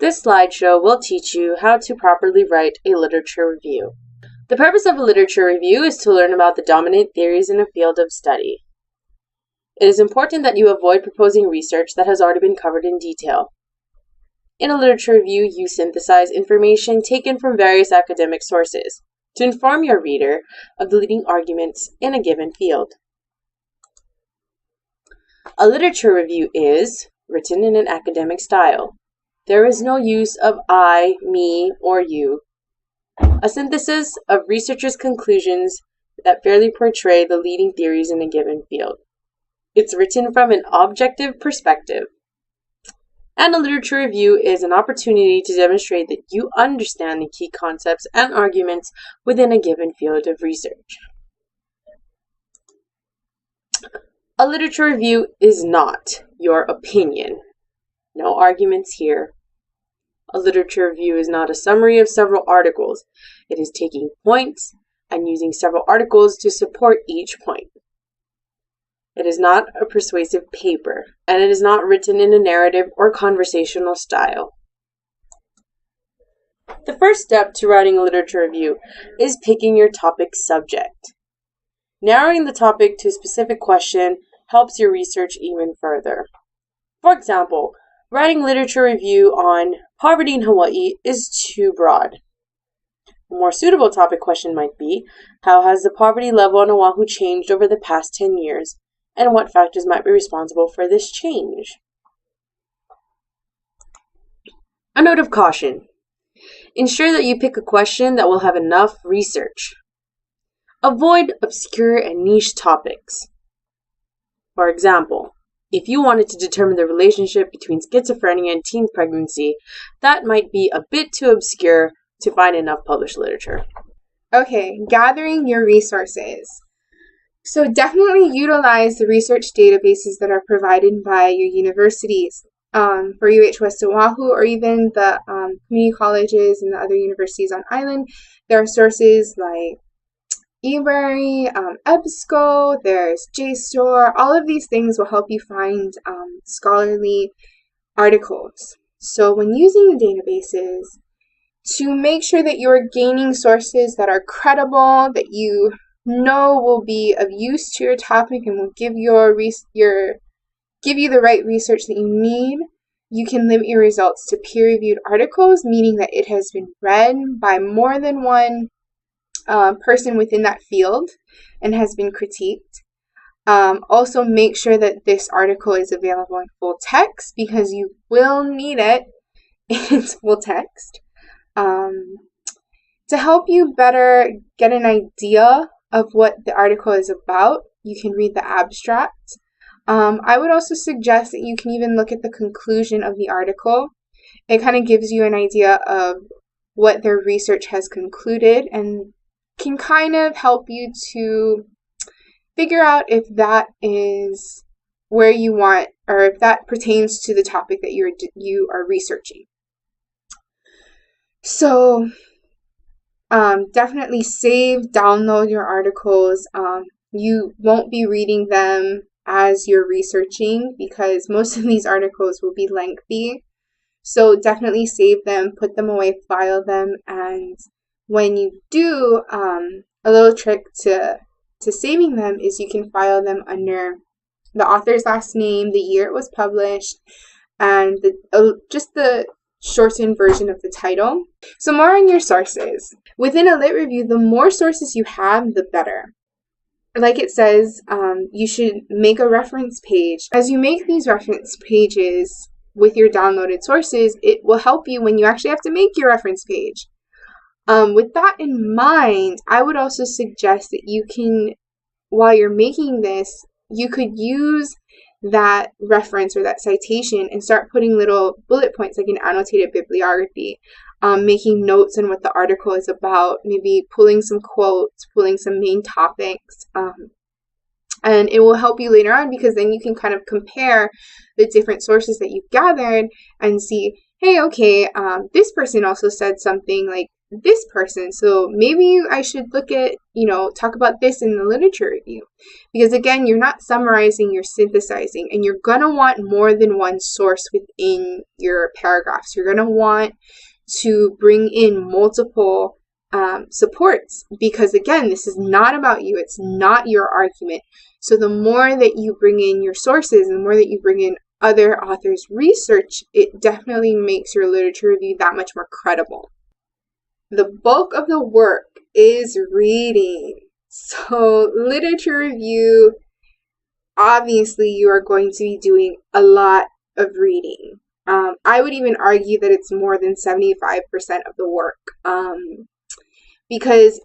This slideshow will teach you how to properly write a literature review. The purpose of a literature review is to learn about the dominant theories in a field of study. It is important that you avoid proposing research that has already been covered in detail. In a literature review, you synthesize information taken from various academic sources to inform your reader of the leading arguments in a given field. A literature review is written in an academic style. There is no use of I, me, or you. A synthesis of researchers' conclusions that fairly portray the leading theories in a given field. It's written from an objective perspective. And a literature review is an opportunity to demonstrate that you understand the key concepts and arguments within a given field of research. A literature review is not your opinion. No arguments here. A literature review is not a summary of several articles. It is taking points and using several articles to support each point. It is not a persuasive paper, and it is not written in a narrative or conversational style. The first step to writing a literature review is picking your topic subject. Narrowing the topic to a specific question helps your research even further. For example, writing a literature review on poverty in Hawaii is too broad. A more suitable topic question might be, how has the poverty level on Oahu changed over the past 10 years, and what factors might be responsible for this change? A note of caution. Ensure that you pick a question that will have enough research. Avoid obscure and niche topics. For example, if you wanted to determine the relationship between schizophrenia and teen pregnancy, that might be a bit too obscure to find enough published literature. Okay, gathering your resources. So definitely utilize the research databases that are provided by your universities. For UH West Oahu, or even the community colleges and the other universities on island, there are sources like eBrary, EBSCO, there's JSTOR. All of these things will help you find scholarly articles. So when using the databases, to make sure that you're gaining sources that are credible, that you know will be of use to your topic and will give you the right research that you need, you can limit your results to peer-reviewed articles, meaning that it has been read by more than one person within that field and has been critiqued. Also make sure that this article is available in full text, because you will need it in full text. To help you better get an idea of what the article is about, you can read the abstract. I would also suggest that you can even look at the conclusion of the article. It kind of gives you an idea of what their research has concluded and can kind of help you to figure out if that is where you want, or if that pertains to the topic that you are researching. So definitely download your articles. You won't be reading them as you're researching, because most of these articles will be lengthy. So definitely save them, put them away, file them, and when you do, a little trick to saving them is you can file them under the author's last name, the year it was published, and just the shortened version of the title. So more on your sources. Within a lit review, the more sources you have, the better. Like it says, you should make a reference page. As you make these reference pages with your downloaded sources, it will help you when you actually have to make your reference page. With that in mind, I would also suggest that you can, while you're making this, you could use that reference or that citation and start putting little bullet points, like an annotated bibliography, making notes on what the article is about, maybe pulling some quotes, pulling some main topics, and it will help you later on, because then you can kind of compare the different sources that you've gathered and see, hey, okay, this person also said something like this person. So maybe I should look at, talk about this in the literature review. Because again, you're not summarizing, you're synthesizing, and you're going to want more than one source within your paragraphs. You're going to want to bring in multiple supports, because again, this is not about you. It's not your argument. So the more that you bring in your sources, and the more that you bring in other authors' research, it definitely makes your literature review that much more credible. The bulk of the work is reading. So literature review, obviously you are going to be doing a lot of reading. I would even argue that it's more than 75% of the work. Because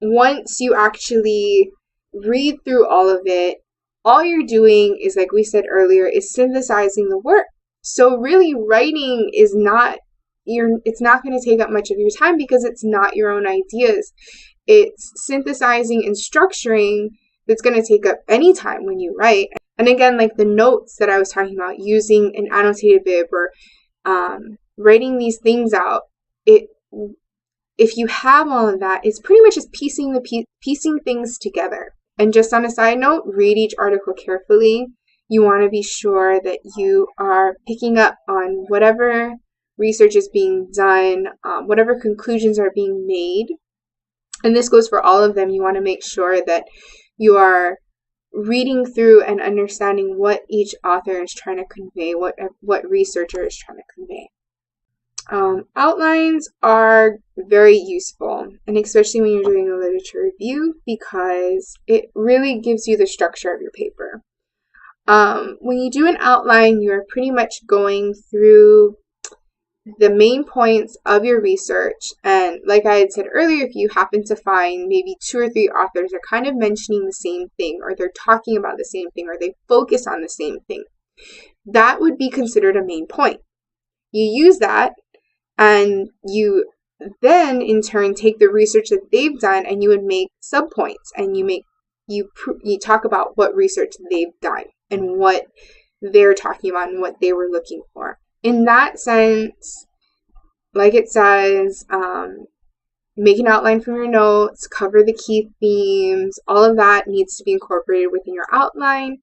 once you actually read through all of it, all you're doing is, like we said earlier, is synthesizing the work. So really writing is not it's not going to take up much of your time, because it's not your own ideas. It's synthesizing and structuring that's going to take up any time when you write. And again, like the notes that I was talking about, using an annotated bib or writing these things out, if you have all of that, it's pretty much just piecing things together. And just on a side note, read each article carefully. You want to be sure that you are picking up on whatever research is being done, whatever conclusions are being made. And this goes for all of them. You want to make sure that you are reading through and understanding what each author is trying to convey, what researcher is trying to convey. Outlines are very useful, and especially when you're doing a literature review, because it really gives you the structure of your paper. When you do an outline, you're pretty much going through the main points of your research, and like I had said earlier, if you happen to find maybe 2 or 3 authors are kind of mentioning the same thing, or they're talking about the same thing, or they focus on the same thing, that would be considered a main point. You use that, and you then in turn take the research that they've done, and you would make subpoints, and you talk about what research they've done and what they're talking about and what they were looking for. In that sense, like it says, make an outline from your notes, cover the key themes, all of that needs to be incorporated within your outline.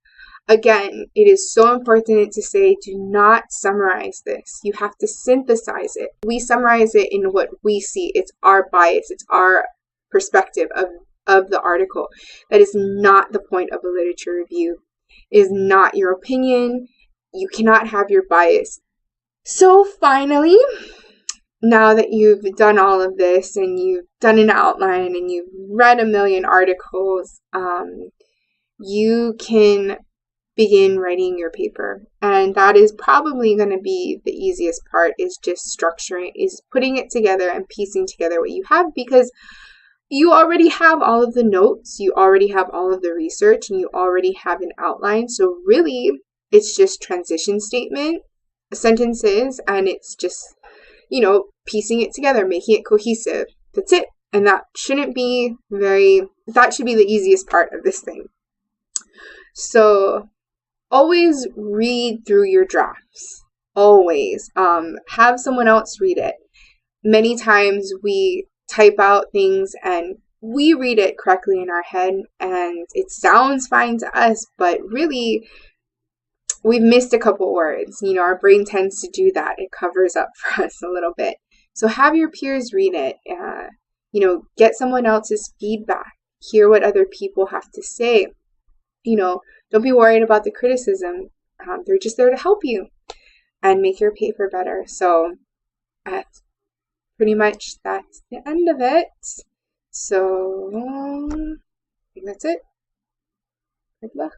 Again, it is so important to say, do not summarize this. You have to synthesize it. We summarize it in what we see. It's our bias. It's our perspective of the article. That is not the point of a literature review. It is not your opinion. You cannot have your bias. So finally, now that you've done all of this, and you've done an outline, and you've read a million articles, you can begin writing your paper. And that is probably going to be the easiest part, is just structuring, is putting it together and piecing together what you have, because you already have all of the notes, you already have all of the research, and you already have an outline. So really, it's just transition statement, sentences, and it's just, piecing it together, making it cohesive. That's it. And that should be the easiest part of this thing. So always read through your drafts. Always. Have someone else read it. Many times we type out things and we read it correctly in our head, and it sounds fine to us, but really we've missed a couple words. Our brain tends to do that. It covers up for us a little bit. So have your peers read it. Get someone else's feedback. Hear what other people have to say. Don't be worried about the criticism. They're just there to help you and make your paper better. So pretty much that's the end of it. So I think that's it. Good luck.